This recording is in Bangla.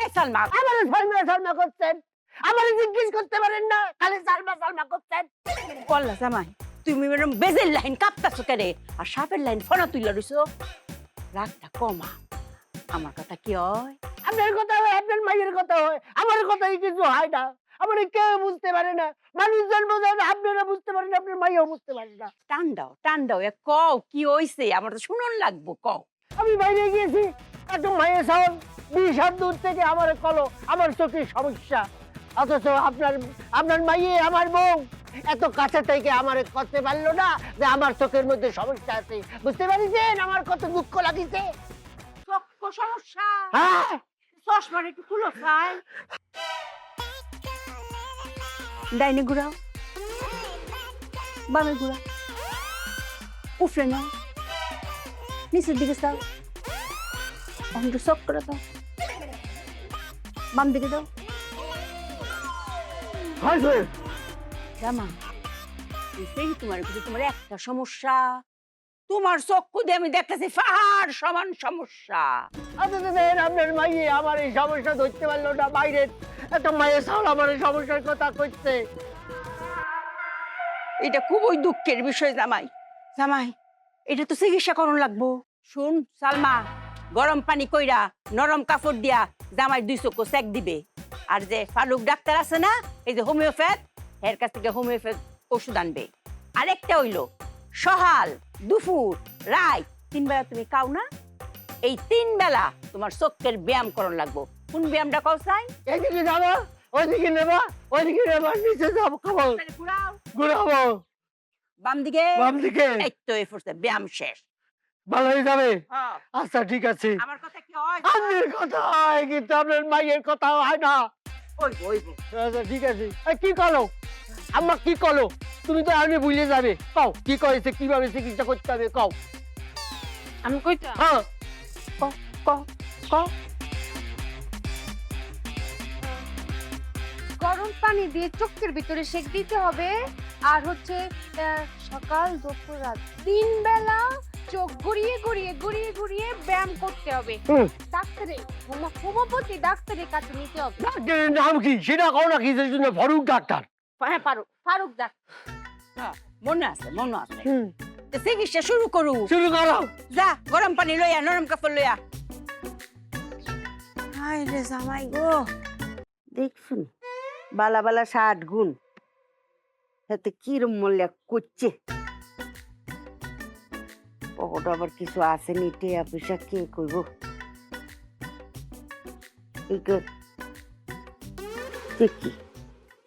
এই সালমা, আমারে সালমা সালমা করছেন, আমারে জিজ্ঞেস করতে পারেন না, খালি সালমা সালমা করছেন। কল্লা জামাই তুমি এরকম বেজের লাইন কাঁপতাছো কেরে আর সাপের লাইন ফোনা তুইলা রইছো। রাগটা কমা, আমার কথা কি হয়? আপনার কথা হয়, আপনার মায়ের কথা হয়, আমার কথাই কিছু হয় না। আমার কেউ বুঝতে পারে না, মানুষজন বোঝে না, আপনারা বুঝতে পারেন না, আপনার মাইও বুঝতে পারে না। টান দাও কও কি হইছে, আমার তো শুনুন লাগবো কও। আমি বাইরে গিয়েছি, এত মায়ের সাউন্ড 20 হাত দূর থেকে আমার কলো আমার চোখের সমস্যা, অথচ আপনার আপনার মাইয়ে আমার বউ এত কাছে থেকে আমার করতে পারলো না যে আমার চোখের মধ্যে সমস্যা আছে। বুঝতে পারছেন আমার কত দুঃখ লাগিছে? চক্ক সমস্যা, হ্যাঁ, চশমার একটু খুলো খাই। ডাইনে ঘুরাও, বামে ঘুরাও, উফরে নাও, নিচের দিকে চাও, একটু চক করে দাও, বাম দিকে দাও। হয়েছে। জামা সেই তোমার কিন্তু তোমার একটা সমস্যা, তোমার চক্ষু দিয়ে আমি দেখতেছি পাহাড় সমান সমস্যা। আচ্ছা দেখেন, আপনার মাইয়ে আমার এই সমস্যা ধরতে পারলো না, বাইরে এত মায়ের সাউন্ড আমার এই সমস্যার কথা কইছে। এটা খুবই দুঃখের বিষয় জামাই। জামাই এটা তো চিকিৎসা করণ লাগবো। শুন সালমা, গরম পানি কইরা নরম কাপড় দিয়া জামাই 2 চক্ষু সেক দিবে। আর যে ফারুক ডাক্তার আছে না, এই যে হোমিওপ্যাথ, এর কাছ থেকে হোমিওপ্যাথ ওষুধ আনবে। আরেকটা হইলো সহাল, দুপুর, রাত 3 বেলা তুমি খাও না, এই 3 বেলা তোমার চোখের ব্যায়াম করণ লাগবো। কোন ব্যায়ামটা কও চাই? এদিকে যাবো, ওইদিকে নেবা, ওইদিকে নেবা, নিচে যাবো, খাবো, ঘুরাও, ঘুরাবো, বাম দিকে, বাম দিকে। এই তো এই ফুরছে ব্যায়াম শেষ। ভালো হয়ে যাবে। হ্যাঁ, আচ্ছা ঠিক আছে। আমার কথা কি হয়? আপনার কথা হয় কিন্তু আপনার মাইয়ের কথা হয় না। ওই ওই আচ্ছা ঠিক আছে। কি করো আম্মা, কি করো? তুমি তো আমি ভুলে যাবে। কও কি করেছে, কিভাবে চিকিৎসা করতে হবে কও। আমি কইতা হ্যাঁ, ক ক ক গরম পানি দিয়ে চোখের ভিতরে সেক দিতে হবে, আর হচ্ছে সকাল দুপুর রাত 3 বেলা চোখ ঘুরিয়ে ঘুরিয়ে ঘুরিয়ে ঘুরিয়ে ব্যায়াম করতে হবে। ডাক্তারে হোমিওপ্যাথি ডাক্তারের কাছে নিতে হবে। ডাক্তারের নাম কি সেটা কও না, কি জন্য? ফারুক ডাক্তার। হ্যাঁ ফারুক ডাক্তার। হ্যাঁ, মনে আছে মনে আছে। তো চিকিৎসা শুরু করু। শুরু করো। যা গরম পানি লইয়া, নরম কাপড় লইয়া। হায় রে জামাই গো, দেখছুন বালা বালা 60 গুণ, এতে কিরম মূল্য করছে। ওটা আবার কিছু আসেনি, টেয়া পয়সা কে কইব? দেখি